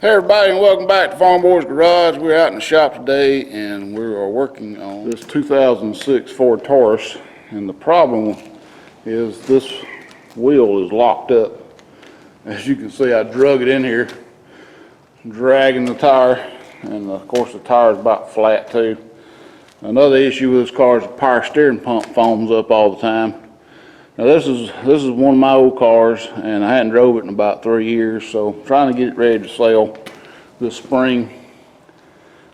Hey everybody, and welcome back to Farmboy's Garage. We're out in the shop today and we are working on this 2006 Ford Taurus, and the problem is this wheel is locked up. As you can see, I drug it in here, dragging the tire, and of course the tire is about flat too. Another issue with this car is the power steering pump foams up all the time. Now this is one of my old cars, and I hadn't drove it in about 3 years, so I'm trying to get it ready to sell this spring.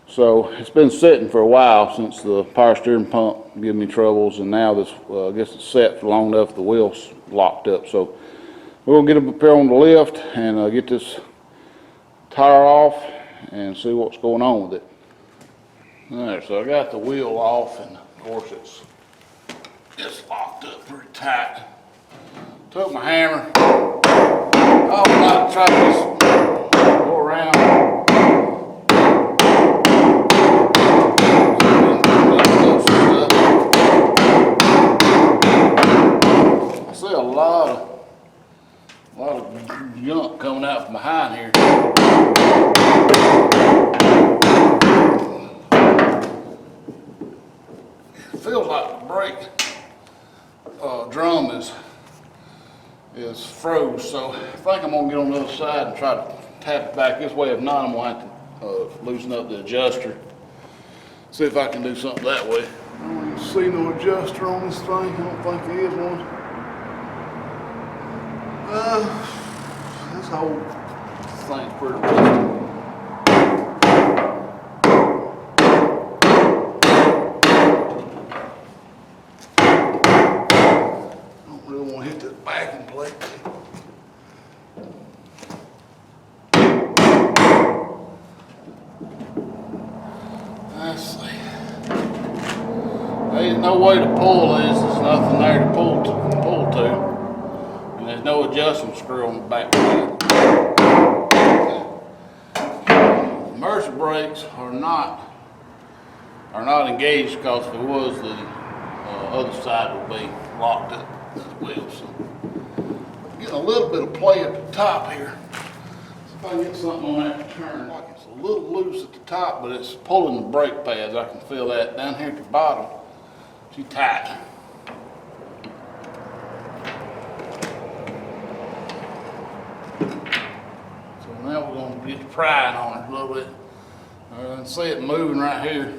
So it's been sitting for a while since the power steering pump gave me troubles, and now this I guess it's set for long enough the wheel's locked up. So we're gonna get up here on the lift and get this tire off and see what's going on with it. All right, so I got the wheel off, and of course it's locked up pretty tight. Took my hammer. I would like to try to just go around. I see a lot of junk coming out from behind here. It feels like the brake drum is froze, so I think I'm gonna get on the other side and try to tap it back this way. If not, I'm gonna have to loosen up the adjuster, see if I can do something that way. I don't even see no adjuster on this thing. I don't think there is one. This whole thing's pretty rusty. Let's see. There's no way to pull this. There's nothing there to pull to. And there's no adjustment screw on the back of it. Emergency brakes are not engaged, because if it was, the other side would be locked up this wheel. So getting a little bit of play at the top here. See if I can get something on that turn. It's a little loose at the top, but it's pulling the brake pads. I can feel that. Down here at the bottom, too tight. So now we're going to get the prying on it a little bit. I can see it moving right here.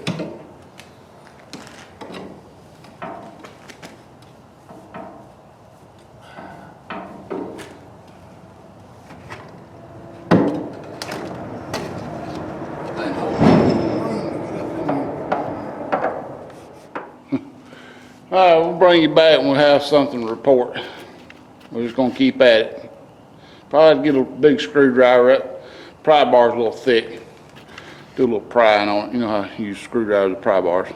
All right, we'll bring you back when we have something to report. We're just gonna keep at it. Probably get a big screwdriver up. Pry bar's a little thick. Do a little prying on it. You know how you use screwdrivers with pry bars.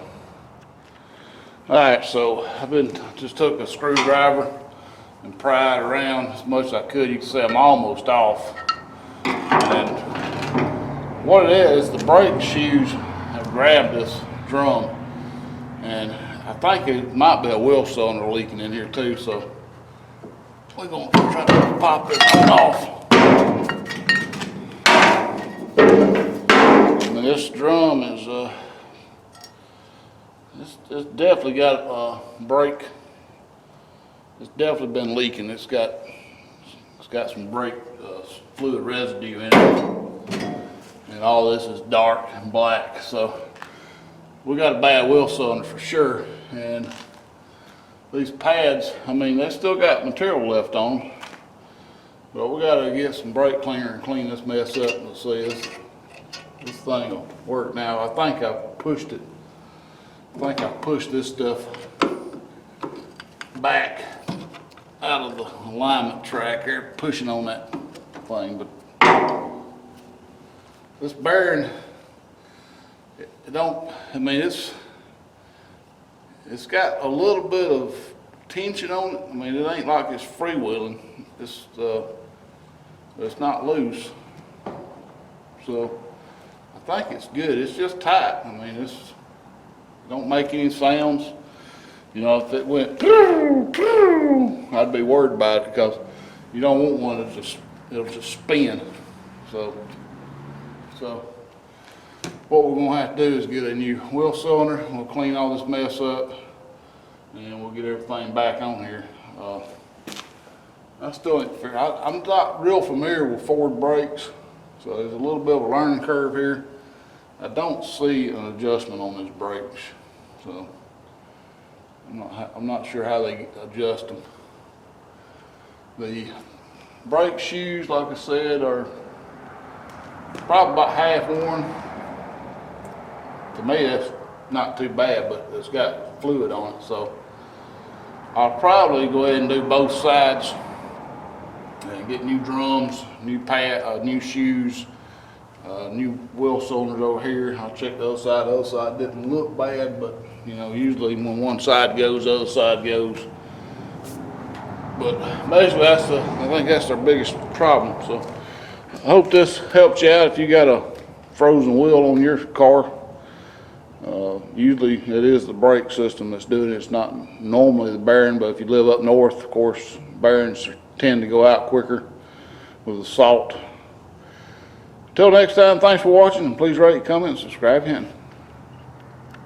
All right, so just took a screwdriver and pried around as much as I could. You can see I'm almost off. And what it is, the brake shoes have grabbed this drum, and I think it might be a wheel cylinder leaking in here too, so we're going to try to pop this one off. And this drum is, it's definitely got a brake. It's definitely been leaking. It's got some brake fluid residue in it. And all this is dark and black, so we got a bad wheel cylinder for sure. And these pads, I mean, they still got material left on them, but we got to get some brake cleaner and clean this mess up. And see, this thing will work now. I think I pushed it. I think I pushed this stuff back out of the alignment track here, pushing on that thing. But this bearing, it's got a little bit of tension on it. I mean, it ain't like it's freewheeling. It's not loose. So I think it's good. It's just tight. I mean, it don't make any sounds. You know, if it went, I'd be worried about it, because you don't want one that it'll just spin. So So what we're gonna have to do is get a new wheel cylinder. We'll clean all this mess up and we'll get everything back on here. I still ain't figured, I'm not real familiar with Ford brakes, so there's a little bit of a learning curve here. I don't see an adjustment on these brakes, so I'm not sure how they adjust them. The brake shoes, like I said, are probably about half worn. To me, that's not too bad, but it's got fluid on it, so I'll probably go ahead and do both sides and get new drums, new new shoes, new wheel cylinders over here. I'll check the other side. The other side didn't look bad, but you know, usually when one side goes, the other side goes. But basically, I think that's their biggest problem. So I hope this helps you out if you got a frozen wheel on your car. Usually it is the brake system that's doing it. It's not normally the bearing, but if you live up north, of course, bearings tend to go out quicker with the salt. Until next time, thanks for watching, and please rate, comment, and subscribe.